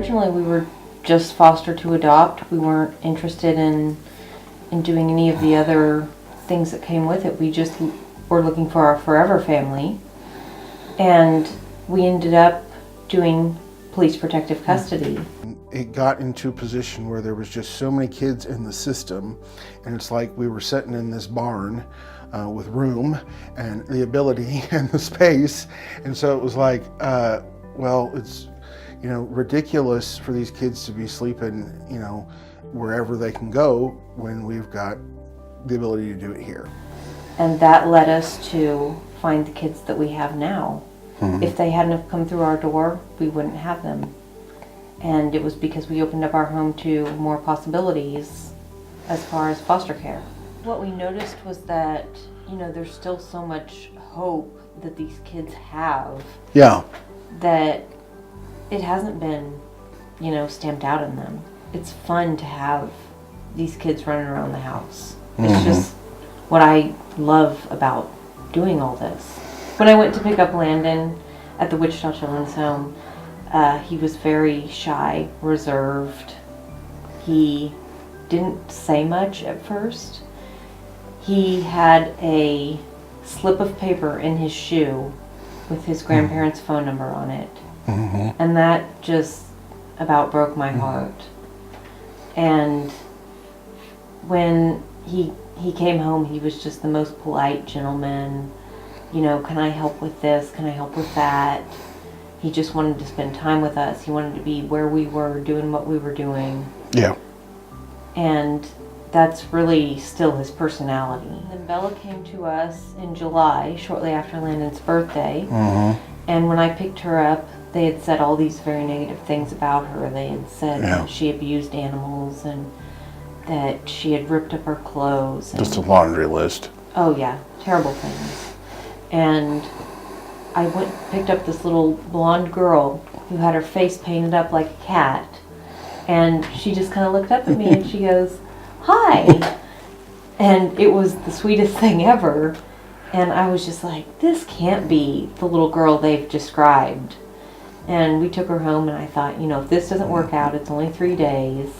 originally we were just foster to adopt. We weren't interested in doing any of the other things that came with it. We just were looking for our forever family. And we ended up doing police protective custody. It got into a position where there was just so many kids in the system, and it's like we were sitting in this barn with room and the ability and the space, and so it was like, well, it's, you know, ridiculous for these kids to be sleeping, you know, wherever they can go when we've got the ability to do it here. And that led us to find the kids that we have now. Mm-hmm. If they hadn't have come through our door, we wouldn't have them. And it was because we opened up our home to more possibilities as far as foster care. What we noticed was that, you know, there's still so much hope that these kids have. Yeah. That it hasn't been, you know, stamped out in them. It's fun to have these kids running around the house. It's Mm-hmm. just what I love about doing all this. When I went to pick up Landon at the Wichita Children's Home, he was very shy, reserved. He didn't say much at first. He had a slip of paper in his shoe with his grandparents' phone number on it. Mm-hmm. And that just about broke my heart. And when he came home, he was just the most polite gentleman. You know, can I help with this? Can I help with that? He just wanted to spend time with us. He wanted to be where we were, doing what we were doing. Yeah. And that's really still his personality. And then Bella came to us in July, shortly after Landon's birthday. Mm-hmm. And when I picked her up, they had said all these very negative things about her. They had said that she abused animals and that she had ripped up her clothes. Just a laundry list. Oh yeah, terrible things. And I picked up this little blonde girl who had her face painted up like a cat. And she just kind of looked up at me and she goes, "Hi." And it was the sweetest thing ever. And I was just like, this can't be the little girl they've described. And we took her home, and I thought, you know, if this doesn't work out, it's only 3 days.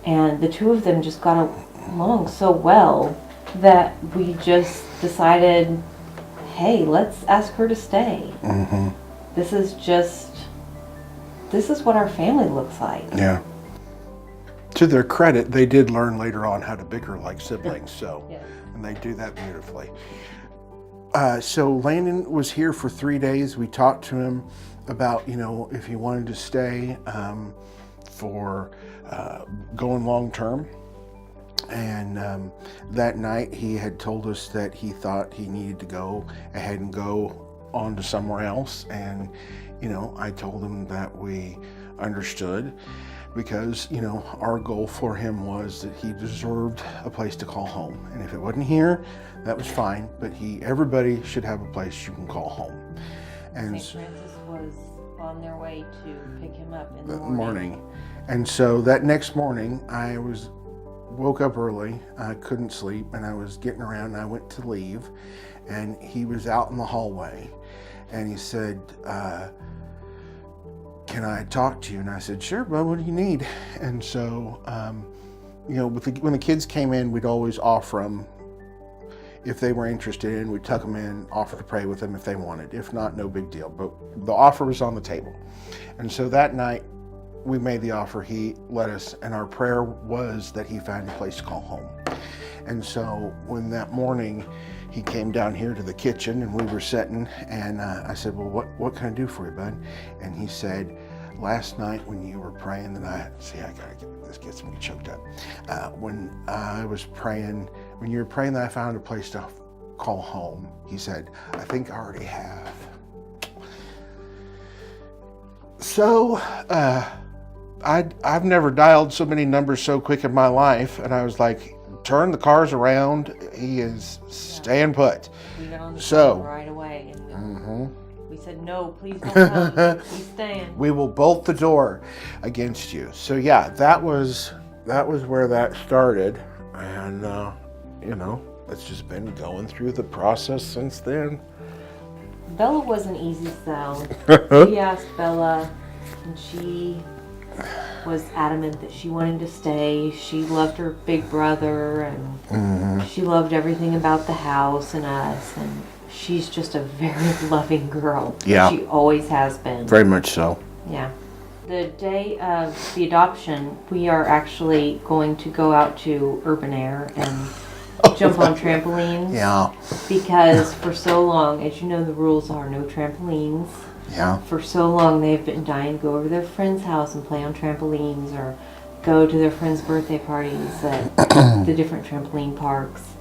And the two of them just got along so well that we just decided, hey, let's ask her to stay. Mm-hmm. This is what our family looks like. Yeah. To their credit, they did learn later on how to bicker like siblings, so, Yes. and they do that beautifully. So Landon was here for 3 days. We talked to him about, you know, if he wanted to stay for going long term. And that night he had told us that he thought he needed to go ahead and go on to somewhere else. And, you know, I told him that we understood, because, you know, our goal for him was that he deserved a place to call home. And if it wasn't here, that was fine, but everybody should have a place you can call home. And St. Francis was on their way to pick him up in the morning. And so that next morning, I woke up early, I couldn't sleep, and I was getting around, and I went to leave, and he was out in the hallway, and he said, "Can I talk to you?" And I said, "Sure, bud, what do you need?" And so, you know, when the kids came in, we'd always offer them, if they were interested in, we'd tuck them in, offer to pray with them if they wanted. If not, no big deal. But the offer was on the table. And so that night, we made the offer. He let us, and our prayer was that he found a place to call home. And so when that morning he came down here to the kitchen and we were sitting, and I said, "Well, what can I do for you, bud?" And he said, "Last night when you were praying," this gets me choked up. When I was praying, when you were praying that I found a place to call home, he said, "I think I already have." So, I've never dialed so many numbers so quick in my life, and I was like, turn the cars around. He is staying put. We got on the So, phone right away, and mm-hmm. we said, "No, please don't come. He's staying." We will bolt the door against you. So yeah, that was where that started, and you know, it's just been going through the process since then. Bella was an easy sell. We asked Bella, and she was adamant that she wanted to stay. She loved her big brother, and she loved everything about the house and us, and she's just a very loving girl. Yeah. She always has been. Very much so. Yeah. The day of the adoption, we are actually going to go out to Urban Air and jump on trampolines. Yeah. Because for so long, as you know, the rules are no trampolines. Yeah. For so long, they've been dying to go over to their friend's house and play on trampolines, or go to their friends' birthday parties at the different trampoline parks.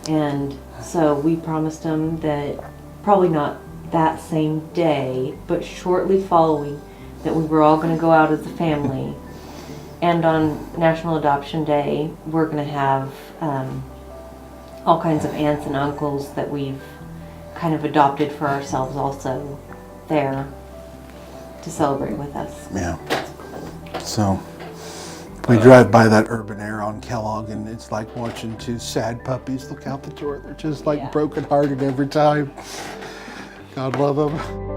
And so we promised them that probably not that same day, but shortly following, that we were all going to go out as a family. And on National Adoption Day, we're going to have all kinds of aunts and uncles that we've kind of adopted for ourselves also there to celebrate with us. Yeah. So we drive by that Urban Air on Kellogg, and it's like watching two sad puppies look out the door. They're just like brokenhearted every time. God love them.